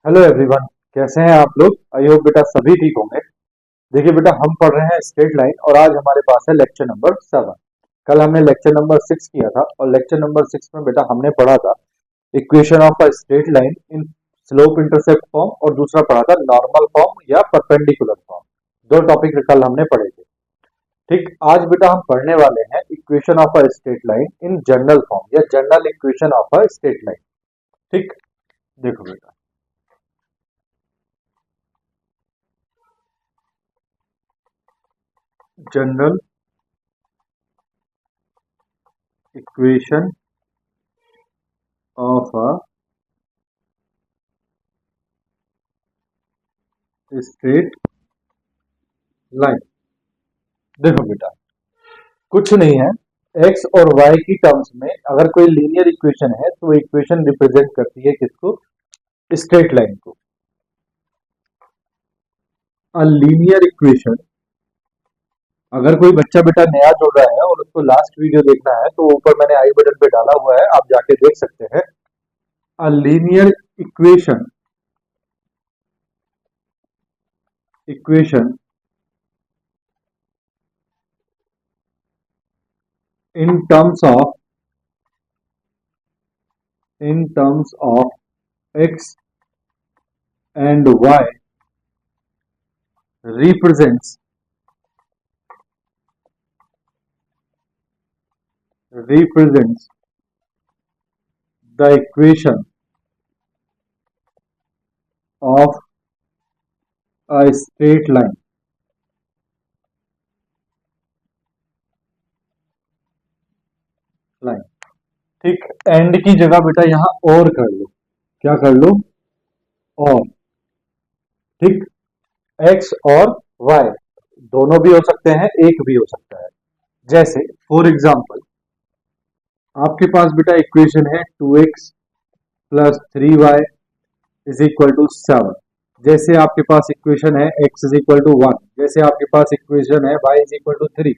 Hello everyone, कैसे हैं आप लोग। आई होप बेटा सभी ठीक होंगे। देखिए बेटा, हम पढ़ रहे हैं स्ट्रेट लाइन और आज हमारे पास है लेक्चर नंबर 7। कल हमने लेक्चर नंबर 6 किया था और लेक्चर नंबर 6 में बेटा हमने पढ़ा था equation of a straight line in slope intercept form और दूसरा पढ़ा था नॉर्मल फॉर्म या परपेंडिकुलर फॉर्म। दो टॉपिक कल हमने पढ़े थे। ठीक, आज बेटा हम पढ़ने वाले हैं equation of a straight line in general form या general equation of a straight line. ठीक, देखो बेटा, general equation of a straight line. देखो बेटा, कुछ नहीं है, एक्स और वाई की टर्म्स में अगर कोई लीनियर इक्वेशन है तो वो इक्वेशन रिप्रेजेंट करती है किसको? स्ट्रेट लाइन को। अ लीनियर इक्वेशन, अगर कोई बच्चा बेटा नया जुड़ रहा है और उसको लास्ट वीडियो देखना है तो ऊपर मैंने आई बटन पे डाला हुआ है, आप जाके देख सकते हैं। A linear equation equation in terms of x and y represents the equation of a straight line। ठीक, एंड की जगह बेटा यहाँ और कर लो। क्या कर लो? और। ठीक, एक्स और वाई दोनों भी हो सकते हैं, एक भी हो सकता है। जैसे फॉर एग्जाम्पल आपके पास बेटा इक्वेशन है 2x plus 3y is equal to 7। जैसे आपके पास इक्वेशन है x इज इक्वल टू 1, जैसे आपके पास इक्वेशन है y इज इक्वल टू 3,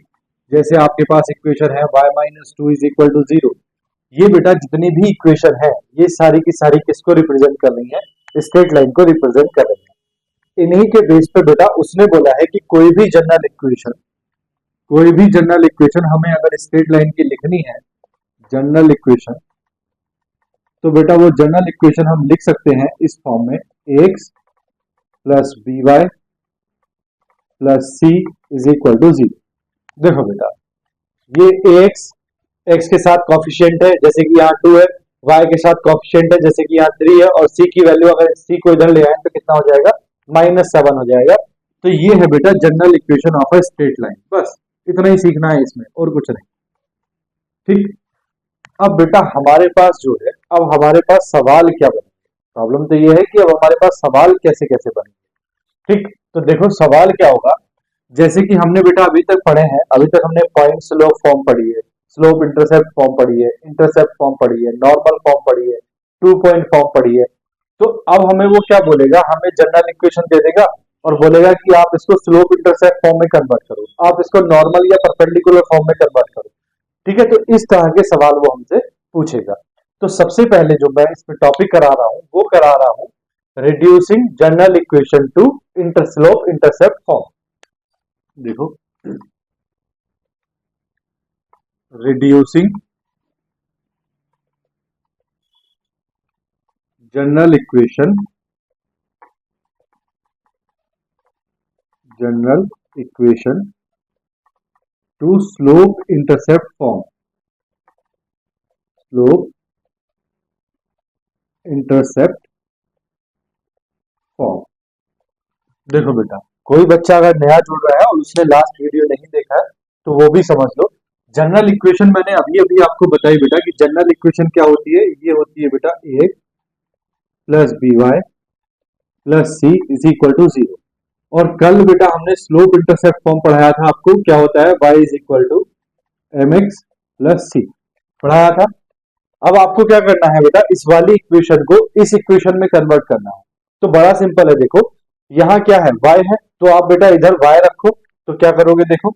जैसे आपके पास इक्वेशन है y minus 2 is equal to 0। ये बेटा जितनी भी इक्वेशन है ये सारी की सारी किसको रिप्रेजेंट कर रही है? स्ट्रेट लाइन को रिप्रेजेंट कर रही है। इन्हीं के बेस पे बेटा उसने बोला है कि कोई भी जनरल इक्वेशन हमें अगर स्ट्रेट लाइन की लिखनी है, जनरल इक्वेशन, तो बेटा वो जनरल इक्वेशन हम लिख सकते हैं इस फॉर्म में, x plus B Y plus C is equal to 0। देखो बेटा, ये एक्स के साथ कॉफिशिएंट है जैसे कि यहाँ 2 है, वाई के साथ कॉफिशिएंट है जैसे कि यहाँ 3 है, और सी की वैल्यू अगर सी को इधर ले आए तो कितना हो जाएगा? -7 हो जाएगा। तो ये है बेटा general equation of a straight line. बस इतना ही सीखना है इसमें, और कुछ नहीं। ठीक, अब बेटा हमारे पास जो है, अब हमारे पास सवाल क्या बने? प्रॉब्लम तो ये है कि अब हमारे पास सवाल कैसे कैसे बने। ठीक, तो देखो सवाल क्या होगा। जैसे कि हमने बेटा अभी तक पढ़े हैं, अभी तक हमने पॉइंट स्लोप फॉर्म पढ़ी है, स्लोप इंटरसेप्ट फॉर्म पढ़ी है, इंटरसेप्ट फॉर्म पढ़ी है, नॉर्मल फॉर्म पढ़ी है, 2 पॉइंट फॉर्म पढ़ी है। तो अब हमें वो क्या बोलेगा? हमें जनरल इक्वेशन दे देगा और बोलेगा कि आप इसको स्लोप इंटरसेप्ट फॉर्म में कन्वर्ट करो, आप इसको नॉर्मल या परपेंडिकुलर फॉर्म में कन्वर्ट करो। ठीक है, तो इस तरह के सवाल वो हमसे पूछेगा। तो सबसे पहले जो मैं इसमें टॉपिक करा रहा हूं वो करा रहा हूं reducing general equation to interslope intercept form. देखो, reducing general equation to slope intercept form, slope intercept form. देखो बेटा, कोई बच्चा अगर नया जुड़ रहा है और उसने लास्ट वीडियो नहीं देखा है तो वो भी समझ लो। जनरल इक्वेशन मैंने अभी अभी आपको बताई बेटा कि जनरल इक्वेशन क्या होती है। ये होती है बेटा A plus B Y plus C is equal to 0। और कल बेटा हमने स्लोप इंटरसेप्ट फॉर्म पढ़ाया था आपको, क्या होता है? y is equal to M X plus C पढ़ाया था। अब आपको क्या करना है बेटा? इस वाली इक्वेशन को इस इक्वेशन में कन्वर्ट करना है। तो बड़ा सिंपल है। देखो यहाँ क्या है? y है, तो आप बेटा इधर y रखो। तो क्या करोगे? देखो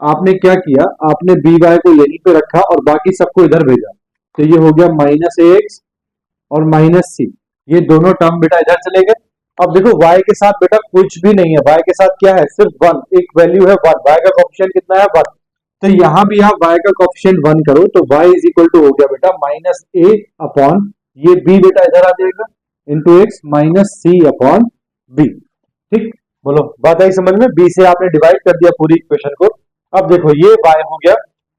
आपने क्या किया, आपने बी वाई को यहीं पे रखा और बाकी सबको इधर भेजा। तो ये हो गया -ax और -c। ये दोनों टर्म बेटा इधर चले गए। अब देखो y के साथ बेटा कुछ भी नहीं है, y के साथ क्या है, सिर्फ 1, एक वैल्यू है 1, y का कोएफिशिएंट कितना है 1। तो यहां भी आप y का कोएफिशिएंट 1 करो तो y इज इक्वल टू हो गया बेटा माइनस a अपॉन ये b बेटा इधर आ जाएगा इंटू एक्स माइनस सी अपॉन बी। ठीक, बोलो बात आई समझ में, b से आपने डिवाइड कर दिया पूरी इक्वेशन को। अब देखो ये y हो गया,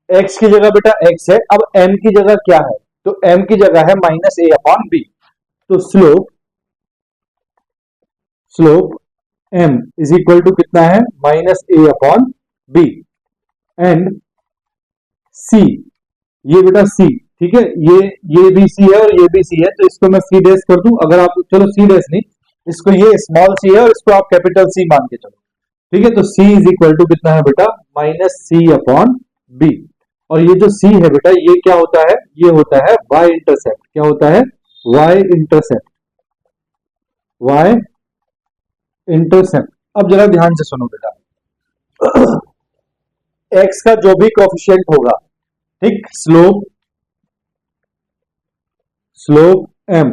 x की जगह बेटा x है, अब m की जगह क्या है, तो m की जगह है माइनस a अपॉन b। तो slope m is equal to कितना है minus a upon b and c, ये बेटा c, ठीक है, ये भी c है और ये भी c है, तो इसको मैं c डैश कर दूं, अगर आप चलो c डैश नहीं, इसको ये स्मॉल c है और इसको आप कैपिटल C मान के चलो, ठीक है। तो c इज इक्वल टू कितना है बेटा माइनस c अपॉन b, और ये जो c है बेटा ये क्या होता है, ये होता है y इंटरसेप्ट, क्या होता है y इंटरसेप्ट, y इंटरसेप्ट। अब जरा ध्यान से सुनो बेटा, x का जो भी कोएफिशिएंट होगा, ठीक, slope m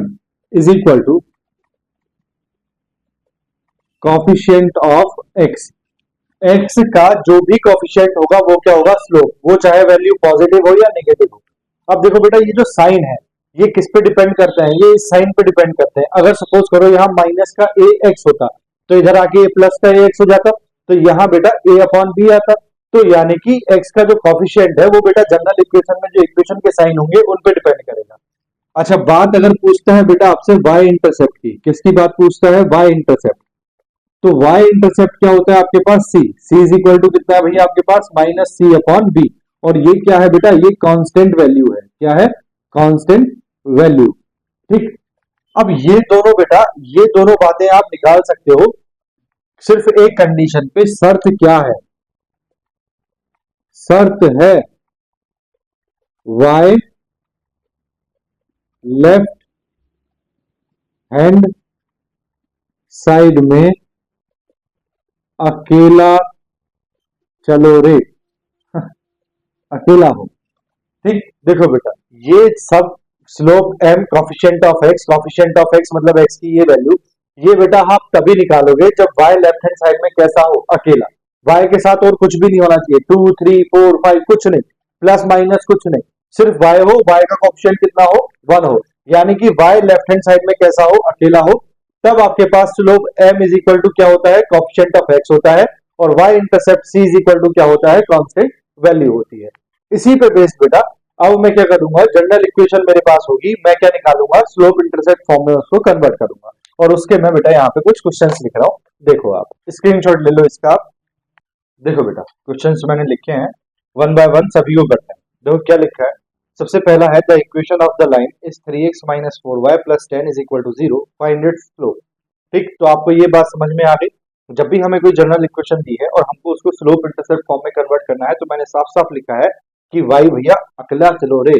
is equal to coefficient of x, x का जो भी कोएफिशिएंट होगा वो क्या होगा स्लोप, वो चाहे वैल्यू पॉजिटिव हो या नेगेटिव हो। अब देखो बेटा ये जो साइन है ये किस पे डिपेंड करता है, ये इस साइन पे डिपेंड करते हैं। अगर सपोज करो यहाँ माइनस का ax होता तो इधर आके प्लस का ax हो जाता, तो यहाँ बेटा a अपॉन b आता, तो यानी कि x का जो कोएफिशिएंट है वो बेटा जनरल इक्वेशन में जो इक्वेशन के साइन होंगे उन पे डिपेंड करेगा। अच्छा, बात अगर पूछता है बेटा आपसे y इंटरसेप्ट की, किसकी बात पूछता है, y इंटरसेप्ट, तो y इंटरसेप्ट क्या होता है आपके पास c इज इक्वल टू कितना है भैया आपके पास माइनस c अपॉन b, और ये क्या है बेटा, ये कांस्टेंट वैल्यू है, क्या है कांस्टेंट वैल्यू। ठीक, अब ये दोनों बेटा ये दोनों बातें आप निकाल सकते हो सिर्फ एक कंडीशन पे, शर्त क्या है, शर्त है y लेफ्ट हैंड साइड में अकेला चलो रे अकेला हो। ठीक, देखो बेटा ये सब slope m coefficient of x मतलब x की ये वैल्यू, ये बेटा आप तभी निकालोगे जब y लेफ्ट हैंड साइड में कैसा हो, अकेला, y के साथ और कुछ भी नहीं होना चाहिए, 2 3 4 5 कुछ नहीं, प्लस माइनस कुछ नहीं, सिर्फ y हो, y का कोएफिशिएंट कितना हो 1 हो, यानी कि y लेफ्ट हैंड साइड में कैसा हो, अकेला हो, तब आपके पास slope m is equal to क्या होता है कोएफिशिएंट ऑफ x होता है, और y intercept c is equal to क्या होता है कांस्टेंट वैल्यू होती है। इसी पे बेस्ड बेटा अब मैं क्या करूंगा, जनरल इक्वेशन मेरे पास होगी, मैं क्या निकालूंगा स्लोप इंटरसेप्ट फॉर्म में उसको कन्वर्ट करूंगा, और उसके मैं बेटा यहाँ पे कुछ क्वेश्चंस लिख रहा हूँ, देखो आप स्क्रीनशॉट ले लो इसका। देखो बेटा क्वेश्चंस मैंने लिखे हैं, वन बाय वन सभी को करते हैं। देखो क्या लिखा है, सबसे पहला है the equation of the line is 3x minus 4y plus 10 is equal to 0, find its slope. ठीक, तो आपको ये बात समझ में आ गई, जब भी हमें कोई जनरल इक्वेशन दी है और हमको उसको स्लोप इंटरसेप्ट फॉर्म में कन्वर्ट करना है, तो मैंने साफ साफ लिखा है कि y भैया अकेला चलो रे,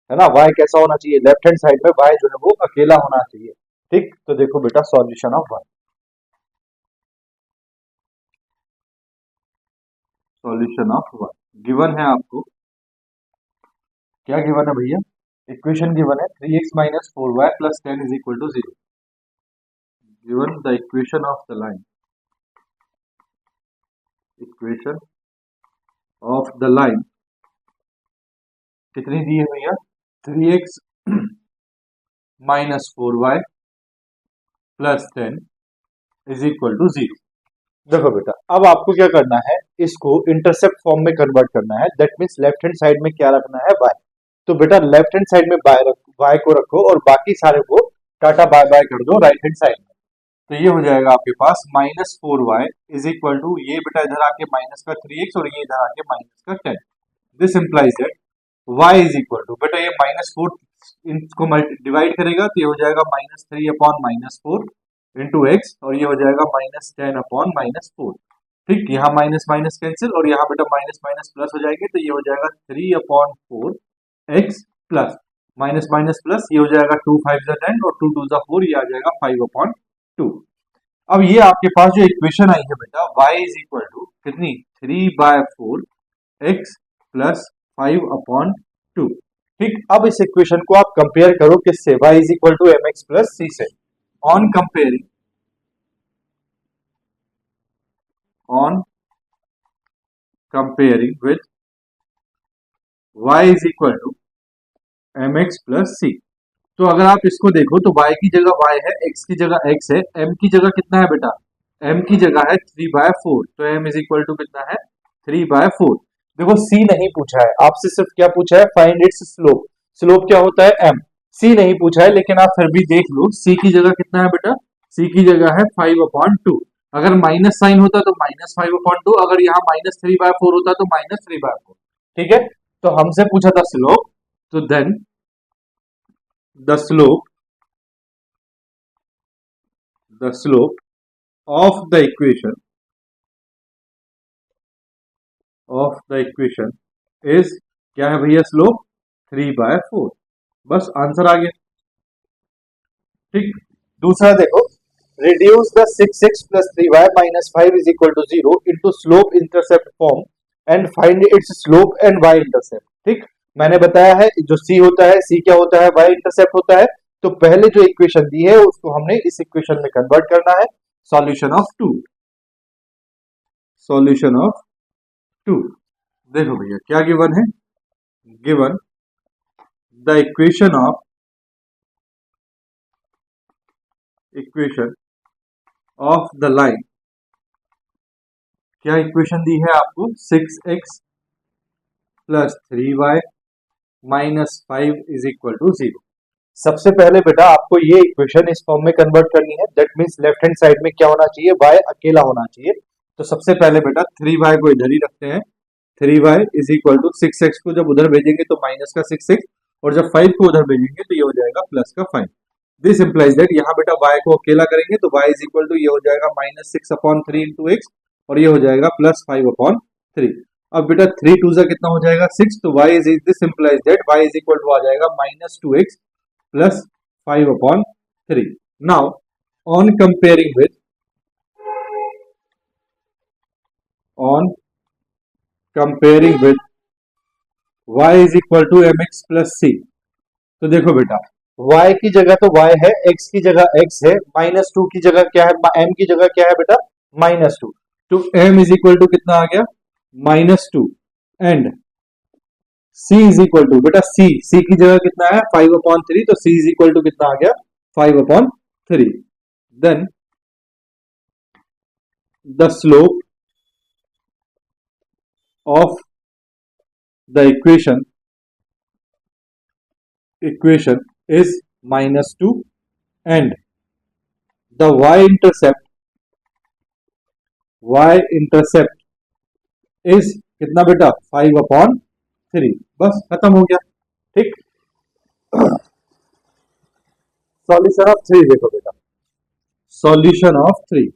है ना, y कैसा होना चाहिए, लेफ्ट हैंड साइड में y जो है वो अकेला होना चाहिए। ठीक, तो देखो बेटा solution of y, solution of y given है आपको, क्या गिवन है भैया, इक्वेशन गिवन है 3x minus 4y plus 10 is equal to 0, given the equation of the line, equation of the line कितनी दी है भैया, 3x minus 4y plus 10 is equal to 0। देखो बेटा अब आपको क्या करना है, इसको इंटरसेप्ट फॉर्म में कन्वर्ट करना है, that means left hand side में क्या रखना है y, तो बेटा लेफ्ट हैंड साइड में y को रखो और बाकी सारे को टाटा बाय बाय कर दो राइट हैंड साइड में, तो ये हो जाएगा आपके पास minus 4y is equal to, ये बेटा इधर आके माइनस का 3x और ये इधर आके माइनस का 10, this implies that y is equal to, बेटा ये माइनस 4 इसको डिवाइड करेगा तो ये हो जाएगा minus 3 upon minus 4 into x, और ये हो जाएगा माइनस 10 अपॉन माइनस 4। ठीक, यहाँ माइनस माइनस कैंसिल और यहाँ बेटा माइनस माइनस प्लस हो जाएंगे, तो ये हो जाएगा 3 upon 4 x plus minus minus plus, ये हो जाएगा 2 5 जा 10 और 2 2 जा 4, ये आ जाएगा 5 अपॉन 2। अब ये आपके पास जो इक्वेशन आई है बेटा y इज इक्वल टू कितनी, 3 बाय 4 एक्स प्लस 5 अपॉन 2। ठीक, अब इस इक्वेशन को आप कंपेयर करो किससे, y is equal to M X plus C से, on comparing with y is equal to M X plus C. तो अगर आप इसको देखो तो y की जगह y है, x की जगह x है, m की जगह कितना है बेटा, m की जगह है 3/4, तो m इज इक्वल टू कितना है 3/4। देखो c नहीं पूछा है आपसे, सिर्फ क्या पूछा है, फाइंड इट्स स्लोप। स्लोप क्या होता है m। c नहीं पूछा है, लेकिन आप फिर भी देख लो c की जगह कितना है बेटा, c की जगह है 5/2। अगर माइनस साइन होता तो -5/2, अगर यहाँ -3/4 होता तो -3/4। ठीक है, तो हमसे पूछा था स्लोप, तो then the slope of the equation is क्या है भैया, स्लोप 3/4। बस आंसर आ गया। ठीक, दूसरा देखो, reduce the 6x plus 3y minus 5 is equal to 0 into slope intercept form and find its slope and y intercept। ठीक, मैंने बताया है जो c होता है, c क्या होता है, y इंटरसेप्ट होता है। तो पहले जो इक्वेशन दी है उसको हमने इस इक्वेशन में कन्वर्ट करना है। Solution of two. देखो भैया क्या गिवन है, given the equation of the line. क्या इक्वेशन दी है आपको, 6x plus 3y minus 5 is equal to 0। सबसे पहले बेटा आपको ये इक्वेशन इस फॉर्म में कन्वर्ट करनी है। That means left hand side में क्या होना चाहिए, y अकेला होना चाहिए। तो सबसे पहले बेटा 3y को इधर ही रखते हैं। 3y is equal to 6x को जब उधर भेजेंगे तो माइनस का 6x, और जब 5 को उधर भेजेंगे तो ये हो जाएगा प्लस का 5। दिस इंप्लाइज दैट यहाँ बेटा y को अकेला करेंगे तो y इज इक्वल टू ये हो जाएगा -6/3 इंटू एक्स, और ये हो जाएगा +5/3। अब बेटा 3 2 कितना हो जाएगा 6, तो y is this implies that y is equal to आ जाएगा -2x plus 5/3। Now on comparing with y is equal to mx plus c। तो देखो बेटा y की जगह तो y है, x की जगह x है, -2 की जगह क्या है, m की जगह क्या है बेटा -2। तो m इज इक्वल टू कितना आ गया -2, and c is equal to बेटा c की जगह कितना है 5/3, तो c इज इक्वल टू कितना आ गया 5/3। Then the slope of the equation is -2 and the y intercept is कितना बेटा 5/3। बस खत्म हो गया। ठीक, सॉल्यूशन ऑफ 3 देखो बेटा, सॉल्यूशन ऑफ 3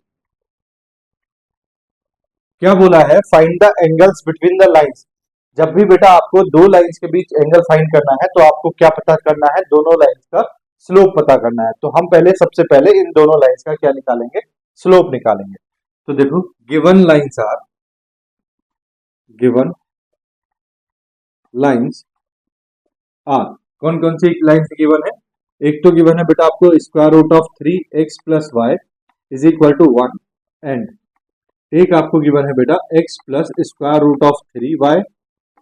क्या बोला है, find the angles between the lines. जब भी बेटा आपको दो लाइंस के बीच एंगल फाइंड करना है तो आपको क्या पता करना है, दोनों लाइंस का स्लोप पता करना है। तो हम पहले सबसे पहले इन दोनों लाइंस का क्या निकालेंगे, स्लोप निकालेंगे। तो देखो गिवन लाइंस आर कौन कौन सी लाइंस गिवन है, एक तो गिवन है बेटा आपको square root of 3x plus y is equal to 1, and एक आपको गिवन है बेटा x plus square root of 3y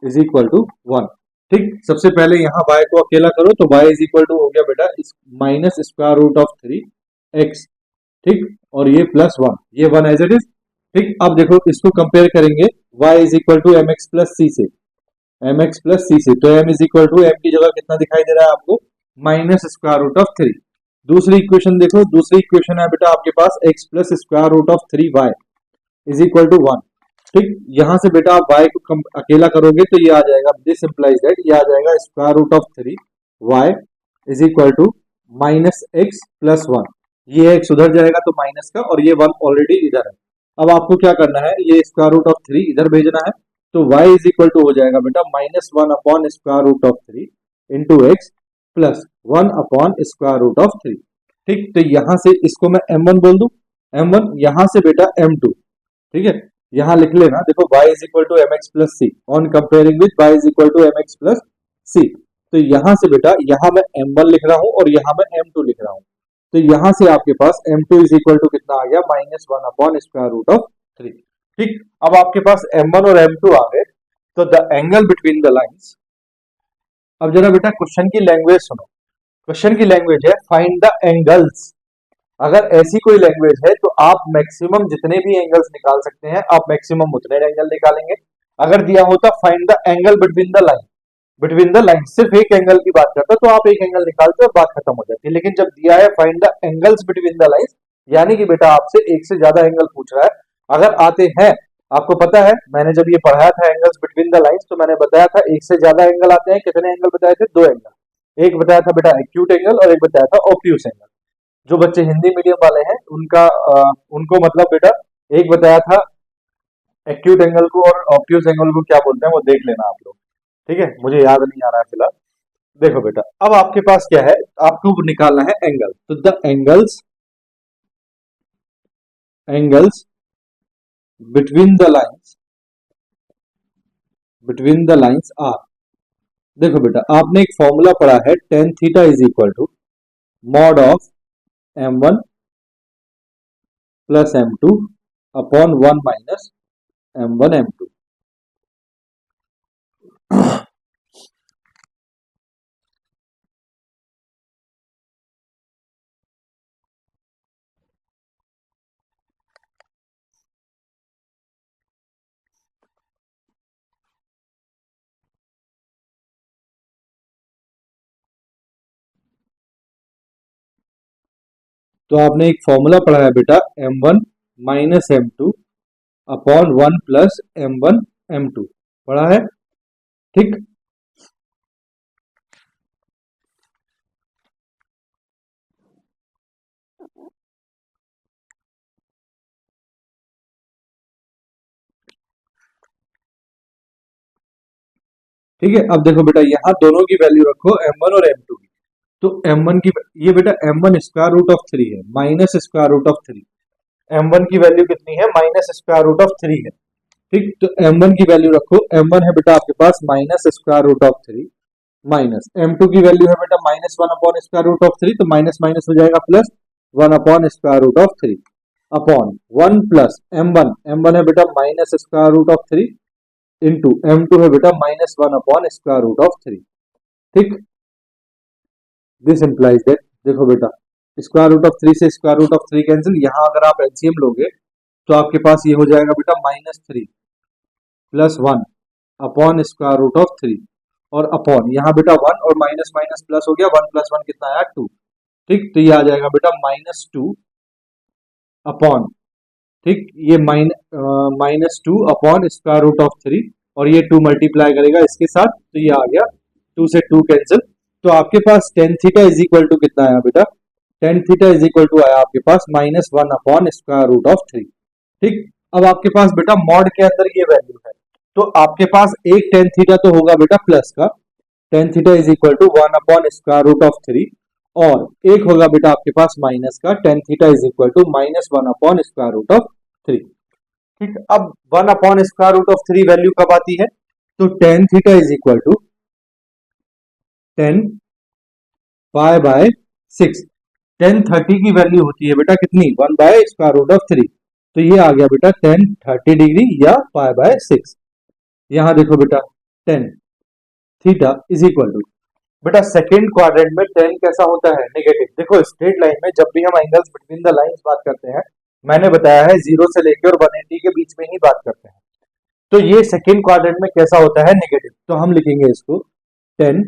is equal to 1। ठीक, सबसे पहले यहाँ y को अकेला करो तो y इज इक्वल टू हो गया बेटा minus square root of 3x। ठीक, और ये +1, ये 1 एज इट इज। ठीक, अब देखो इसको कंपेयर करेंगे y is equal to M X plus C से, तो m is equal to m की जगह कितना दिखाई दे रहा है आपको माइनस स्क्वायर रूट ऑफ 3। दूसरी इक्वेशन देखो, दूसरी इक्वेशन है बेटा आपके पास x plus square root of 3y is equal to 1। ठीक, यहां से बेटा आप y को अकेला करोगे तो ये आ जाएगा, दिस इंप्लाइज दैट ये आ जाएगा square root of 3y is equal to -x plus 1। ये x उधर जाएगा तो माइनस का, और ये 1 ऑलरेडी इधर है। अब आपको क्या करना है, ये स्क्वायर रूट ऑफ 3 इधर भेजना है, तो y इज इक्वल टू हो जाएगा बेटा -1 upon square root of 3 into x plus 1 upon square root of 3। ठीक, तो यहां से इसको मैं m1 बोल दूं, m1 यहां से बेटा m2। ठीक है, यहां लिख लेना, देखो y is equal to M X plus C on comparing with y is equal to M X plus C. तो यहां से बेटा यहां मैं m1 लिख रहा हूं और यहां मैं m2 लिख रहा हूं। तो यहां से आपके पास m2 इज इक्वल टू कितना आ गया, -1/√3। ठीक, अब आपके पास m1 और m2 आ गए, तो the angle between the lines. अब जरा बेटा क्वेश्चन की लैंग्वेज सुनो। क्वेश्चन की लैंग्वेज है फाइंड द एंगल्स। अगर ऐसी कोई लैंग्वेज है तो आप मैक्सिमम जितने भी एंगल्स निकाल सकते हैं, आप मैक्सिमम उतने एंगल निकालेंगे। अगर दिया होता find the angle between the line, between the line सिर्फ एक एंगल की बात करता तो आप एक एंगल निकालते और बात खत्म हो जाती। लेकिन जब दिया है find the angles between the lines, यानी कि बेटा आपसे एक से ज्यादा एंगल पूछ रहा है। अगर आते हैं, आपको पता है मैंने जब ये पढ़ाया था एंगल्स बिटवीन द लाइंस, तो मैंने बताया था एक से ज्यादा एंगल आते हैं। कितने एंगल बताए थे? दो एंगल। एक बताया था बेटा एक्यूट एंगल और एक बताया था ऑब्ट्यूस एंगल। जो बच्चे हिंदी मीडियम वाले हैं उनको मतलब बेटा एक बताया था एक्यूट एंगल को, और ऑब्ट्यूस एंगल को क्या बोलते हैं वो देख लेना आप लोग। ठीक है, मुझे याद नहीं आ रहा है फिलहाल। देखो बेटा, अब आपके पास क्या है, आपको निकालना है एंगल। तो the angles between the lines are. देखो बेटा, आपने एक फॉर्मूला पढ़ा है tan theta is equal to mod of m1 plus m2 upon 1 minus m1 m2। तो आपने एक फॉर्मूला पढ़ा है बेटा m1 minus m2 upon 1 plus m1 m2 पढ़ा है। ठीक, ठीक है। अब देखो बेटा, यहां दोनों की वैल्यू रखो m1 और m2 की। तो m1 की, ये बेटा m1 स्क्वायर रूट ऑफ 3 है minus square root of 3। m1 की वैल्यू कितनी है? माइनस स्क्वायर रूट ऑफ 3 है। ठीक, तो m1 की वैल्यू रखो। m1 है बेटा आपके पास minus square root of 3 minus m2 की वैल्यू है बेटा -1 अपॉन स्क्वायर रूट ऑफ 3, तो माइनस माइनस हो जाएगा plus 1 upon square root of 3 upon 1 plus m1 है बेटा minus square root of 3 into m2 है बेटा -1 अपॉन स्क्वायर रूट ऑफ 3। ठीक, दिस इंप्लाइज दैट, देखो बेटा स्क्वायर रूट ऑफ 3 से स्क्वायर रूट ऑफ 3 कैंसिल। यहां अगर आप एलसीएम लोगे तो आपके पास ये हो जाएगा बेटा -3 plus 1 upon square root of 3 और अपॉन यहाँ बेटा 1 और माइनस माइनस प्लस हो गया, 1 प्लस 1 कितना आया? 2। ठीक, तो ये आ जाएगा बेटा -2 अपॉन, ठीक, ये -2 अपॉन स्क्वायर रूट ऑफ 3 और ये 2 मल्टीप्लाई करेगा इसके साथ, तो ये आ गया 2 से 2 कैंसिल। तो आपके पास tan theta is equal to कितना आया बेटा? tan theta is equal to आया आपके पास -1 अपॉन स्क्वायर रूट ऑफ 3। ठीक, अब आपके पास बेटा मॉड के अंदर ये वैल्यू है, तो आपके पास एक tan थीटा तो होगा बेटा प्लस का, tan theta is equal to 1 upon square root of 3, और एक होगा बेटा आपके पास माइनस का, tan theta is equal to -1 upon square root of 3। ठीक, अब 1 upon square root of 3 value कब आती है? तो tan theta is equal to 10 pi by 6। tan 30 की वैल्यू होती है बेटा कितनी? 1 बाय स्क्वायर रूट ऑफ 3। तो ये आ गया बेटा tan 30 डिग्री या पाई बाय 6। यहां देखो बेटा tan theta is equal to, बेटा सेकंड क्वाड्रेंट में tan कैसा होता है? नेगेटिव। देखो स्ट्रेट लाइन में जब भी हम एंगल्स बिटवीन द लाइंस बात करते हैं, मैंने बताया है 0 से लेकर और 180 के बीच में ही बात करते हैं। तो ये सेकंड क्वाड्रेंट में कैसा होता है? नेगेटिव। तो हम लिखेंगे इसको tan,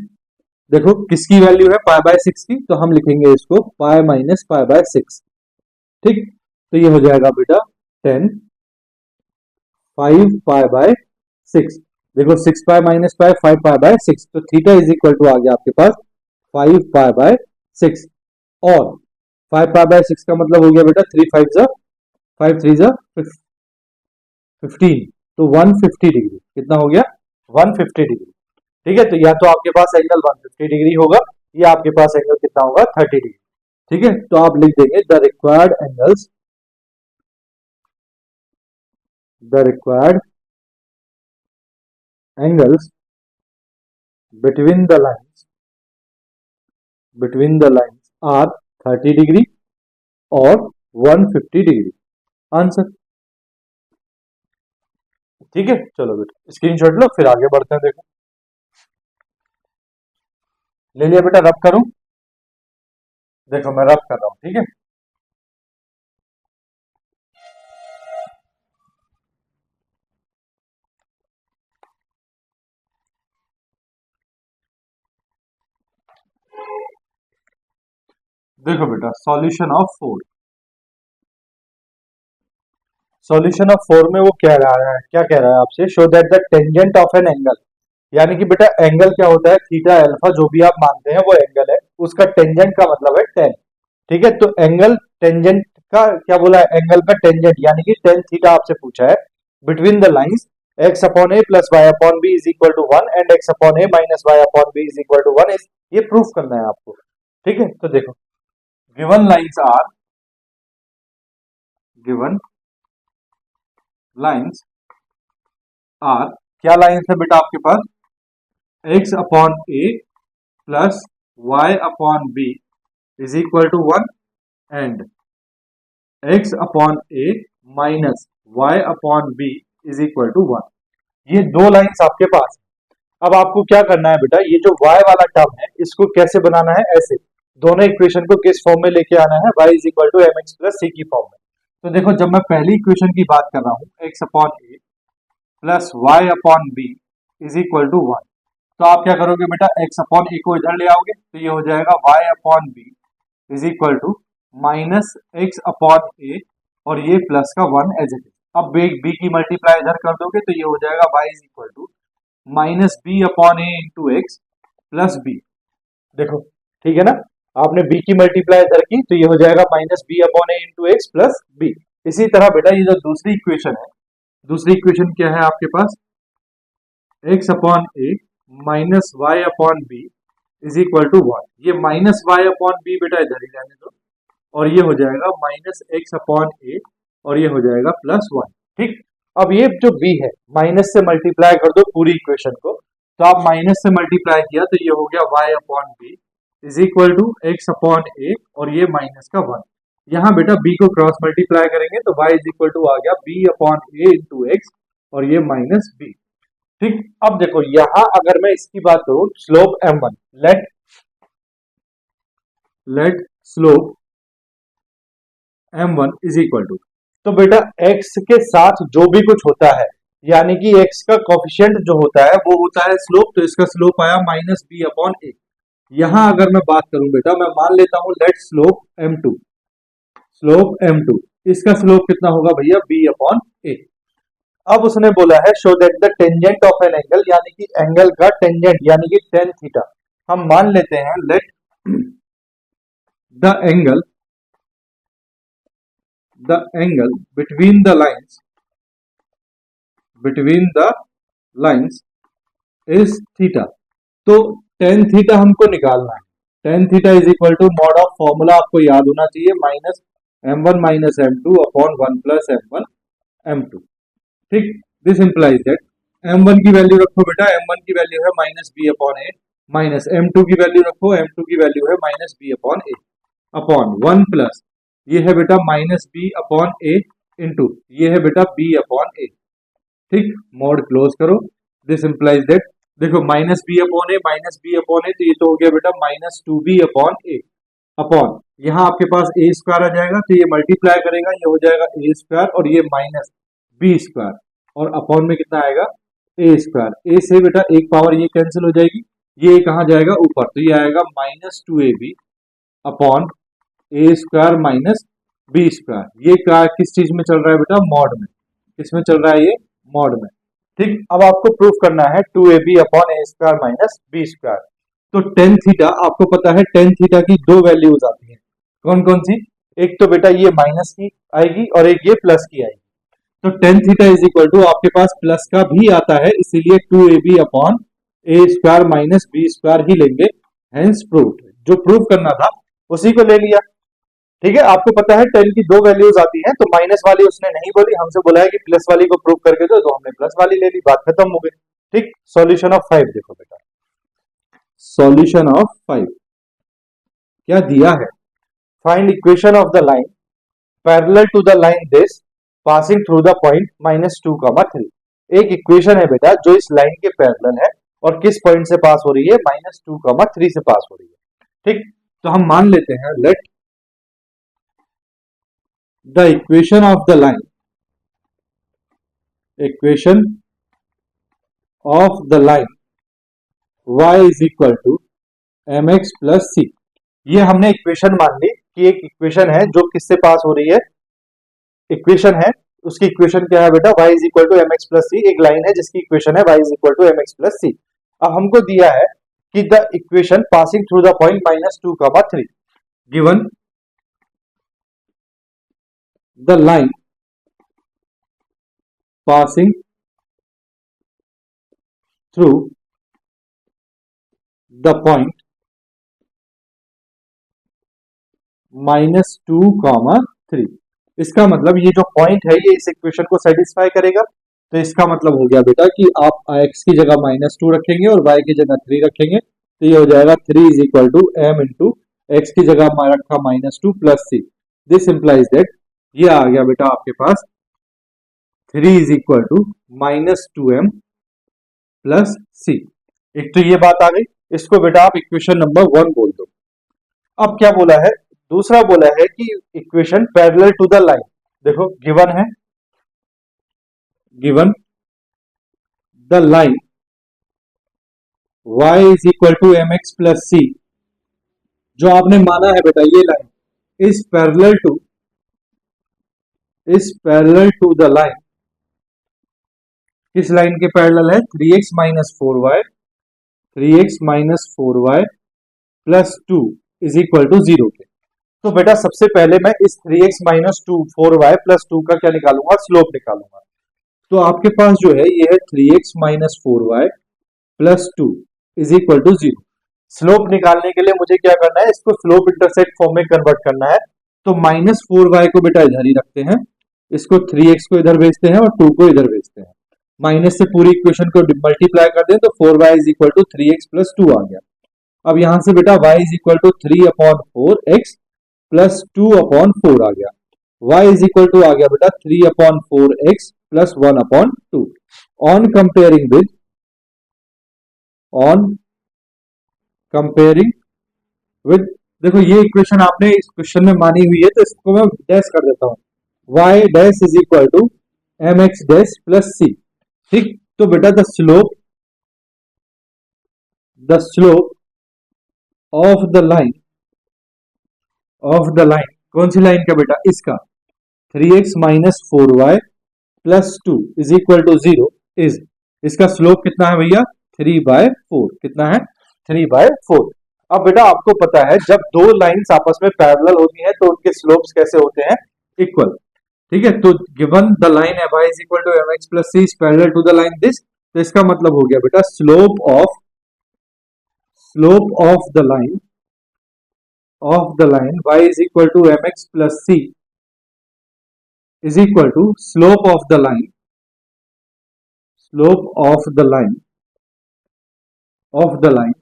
देखो किसकी वैल्यू है? पाई बाय 6 की, तो हम लिखेंगे इसको पाई माइनस पाई बाय 6। ठीक, तो ये हो जाएगा बेटा tan 5 पाई बाय 6। देखो 6 pi minus pi 5 pi by 6, तो थीटा इज इक्वल टू आ गया आपके पास 5 पाई बाय 6। और 5 पाई बाय 6 का मतलब हो गया बेटा 3 5 जा 5 3 जा 15, तो 150 डिग्री। कितना हो गया? 150 डिग्री। ठीक है, तो या तो आपके पास एंगल 150 डिग्री होगा या आपके पास एंगल कितना होगा? 30 डिग्री। ठीक है, तो आप लिख देंगे the required angles between the lines are 30 degree और 150 डिग्री आंसर। ठीक है, चलो बेटा स्क्रीनशॉट लो, फिर आगे बढ़ते हैं। देखो ले लिया बेटा, रब करूं? देखो मैं रब कर रहा हूं, ठीक है। देखो बेटा सॉल्यूशन ऑफ 4, सॉल्यूशन ऑफ 4 में वो कह रहा है, क्या कह रहा है आपसे, show that the tangent of an angle, यानी कि बेटा एंगल क्या होता है, थीटा अल्फा जो भी आप मानते हैं वो एंगल है, उसका टेंजेंट का मतलब है टेन। ठीक है, तो एंगल टेंजेंट का क्या बोला है, एंगल का टेंजेंट यानी कि टेन थीटा आपसे पूछा है between the lines x upon A plus Y upon B is equal to 1 and x upon A minus Y upon B is equal to 1, ये प्रूफ करना है आपको। ठीक है, तो देखो given lines are, given lines are, क्या lines है बेटा आपके पास, X upon A plus Y upon B is equal to 1 and x upon A minus Y upon B is equal to 1। ये दो लाइंस आपके पास है। अब आपको क्या करना है बेटा, ये जो y वाला टर्म है इसको कैसे बनाना है, ऐसे दोनों इक्वेशन को किस फॉर्म में लेके आना है, y is equal to M X plus C की फॉर्म में। तो देखो जब मैं पहली इक्वेशन की बात कर रहा हूं x upon A plus Y upon B is equal to 1, तो आप क्या करोगे बेटा, x अपॉन ए को इधर ले आओगे तो ये हो जाएगा y upon B is equal to minus X upon A और ये प्लस का 1 एज इट इज। अब b की मल्टीप्लाई इधर कर दोगे तो ये हो जाएगा y is equal to minus B upon A into x plus B. देखो ठीक है ना, आपने b की मल्टीप्लाई इधर की तो ये हो जाएगा minus B upon A into x plus B. इसी तरह बेटा ये जो दूसरी इक्वेशन है, दूसरी इक्वेशन क्या है आपके पास, x upon A minus Y upon B is equal to 1, ये माइनस वाई अपॉन बी बेटा इधर ही रहने दो और ये हो जाएगा माइनस एक्स अपॉन ए और ये हो जाएगा प्लस 1। ठीक, अब ये जो b है माइनस से मल्टीप्लाई कर दो पूरी इक्वेशन को, तो आप माइनस से मल्टीप्लाई किया तो ये हो गया y upon B is equal to X upon A और ये माइनस का 1। यहाँ बेटा b को क्रॉस मल्टीप्लाई करेंगे तो y इज इक्वल टू आ गया b upon A into x और ये माइनस b। ठीक, अब देखो यहां अगर मैं इसकी बात करूं slope m1, let slope m1 is equal to, तो बेटा x के साथ जो भी कुछ होता है यानी कि x का कोफिशिएंट जो होता है वो होता है स्लोप, तो इसका स्लोप आया माइनस बी अपॉन ए। यहां अगर मैं बात करूं बेटा, मैं मान लेता हूं late slope m2, slope m2, इसका स्लोप कितना होगा भैया b अपॉन ए। अब उसने बोला है show that the tangent of an angle, यानी कि एंगल का टेंजेंट यानी कि टेन थीटा, हम मान लेते हैं let the angle between the lines is theta, तो टेन थीटा हमको निकालना है। Tan theta is equal to mod of, formula आपको याद होना चाहिए, minus m1 minus m2 upon 1 plus m1 m2। ठीक, दिस इंप्लाइज दैट m1 की वैल्यू रखो बेटा, m1 की वैल्यू है माइनस बी अपॉन ए, माइनस m2 की वैल्यू रखो, m2 की वैल्यू है माइनस बी अपॉन ए अपॉन 1 प्लस ये है बेटा minus B upon A into ये है बेटा बी अपॉन ए। ठीक, मोड क्लोज करो, दिस इंप्लाइज दैट, देखो माइनस बी अपॉन ए तो ये तो हो गया बेटा minus to be upon A upon यहाँ आपके पास ए स्क्वायर आ जाएगा तो ये मल्टीप्लाई करेगा, ये हो जाएगा ए स्क्वायर और ये माइनस बी स्क्वायर और अपॉन में कितना आएगा ए स्क्वायर, ए से बेटा एक पावर ये कैंसिल हो जाएगी, ये कहाँ जाएगा ऊपर, तो ये आएगा minus two A B upon A square minus B square. ये क्या किस चीज में चल रहा है बेटा, मॉड में, किसमें चल रहा है ये, मॉड में। ठीक, अब आपको प्रूफ करना है two A B upon A square minus B square. तो टेन थीटा आपको पता है, टेन थीटा की दो वैल्यूज आती हैं, कौन कौन सी, एक तो बेटा ये माइनस की आएगी और एक ये प्लस की आएगी। तो tan theta is equal to आपके पास प्लस का भी आता है, इसीलिए two A B upon A square minus B square ही लेंगे, हेंस प्रूव्ड। जो प्रूव करना था उसी को ले लिया। ठीक है, आपको पता है टेन की दो वैल्यूज आती हैं, तो माइनस वाली उसने नहीं बोली, हमसे बोला है कि प्लस वाली को प्रूव करके दो, तो हमने प्लस वाली ले ली, बात खत्म हो गई। ठीक, सॉल्यूशन ऑफ 5 देखो बेटा, सॉल्यूशन ऑफ 5 क्या दिया है, find equation of the line parallel to the line this passing through the point -2, 3। एक इक्वेशन है बेटा जो इस लाइन के पैरेलल है और किस पॉइंट से पास हो रही है, -2, 3 से पास हो रही है। ठीक, तो हम मान लेते हैं let the equation of the line, equation of the line y is equal to mx plus C. ये हमने इक्वेशन मान ली कि एक इक्वेशन है जो किससे पास हो रही है, इक्वेशन है, उसकी इक्वेशन क्या है बेटा, y is equal to mx plus C. एक लाइन है जिसकी इक्वेशन है y is equal to mx plus C. अब हमको दिया है कि the equation passing through the point -2, 3 given the line passing through the point -2, 3। इसका मतलब ये जो पॉइंट है ये इस इक्वेशन को सेटिस्फाई करेगा। तो इसका मतलब हो गया बेटा कि आप x की जगह -2 रखेंगे और y की जगह 3 रखेंगे, तो ये हो जाएगा 3 is equal to m into X की जगह रखा -2 plus C. This implies that ये आ गया बेटा आपके पास 3 is equal to -2m plus C. एक तो ये बात आ गई, इसको बेटा आप इक्वेशन नंबर 1 बोल दो। अब क्या बोला है, दूसरा बोला है कि equation parallel to the line. देखो गिवन है, given the line y is equal to mx plus C, जो आपने माना है बेटा ये line is parallel to the line, किस लाइन के पैरेलल है, 3x minus 4y, 3x minus 4y plus 2 is equal to 0 के। तो बेटा सबसे पहले मैं इस 3x माइनस 4y प्लस 2 का क्या निकालूंगा, स्लोप निकालूंगा। तो आपके पास जो है ये है 3x minus 4y plus 2 is equal to 0। Slope निकालने के लिए मुझे क्या करना है, इसको स्लोप इंटरसेप्ट फॉर्म में कन्वर्ट करना है। तो -4y को बेटा इधर ही रखते हैं, इसको 3x को इधर भेजते हैं और 2 को इधर भेजते हैं, माइनस से पूरी इक्वेशन को मल्टीप्लाई कर दें तो 4y is equal to 3x plus 2 आ गया। अब यहां से बेटा y is equal to 3/4x plus 2/4 आ गया, y इज इक्वल टू आ गया बेटा 3/4x plus 1/2। On comparing with, देखो ये इक्वेशन आपने इस क्वेश्चन में मानी हुई है तो इसको मैं डैश कर देता हूं, y dash is equal to mx dash plus C. ठीक, तो बेटा the slope of the line कौन सी लाइन का बेटा, इसका 3x minus 4y plus 2 is equal to 0 is, इसका स्लोप कितना है भैया, 3/4। कितना है, 3/4। अब बेटा आपको पता है जब दो लाइंस आपस में पैरेलल होती हैं तो उनके स्लोप्स कैसे होते हैं, इक्वल। ठीक है, तो गिवन द लाइन है y is equal to mx plus C is parallel to the line this, तो इसका मतलब हो गया बेटा slope of the line y is equal to mx plus C is equal to slope of the line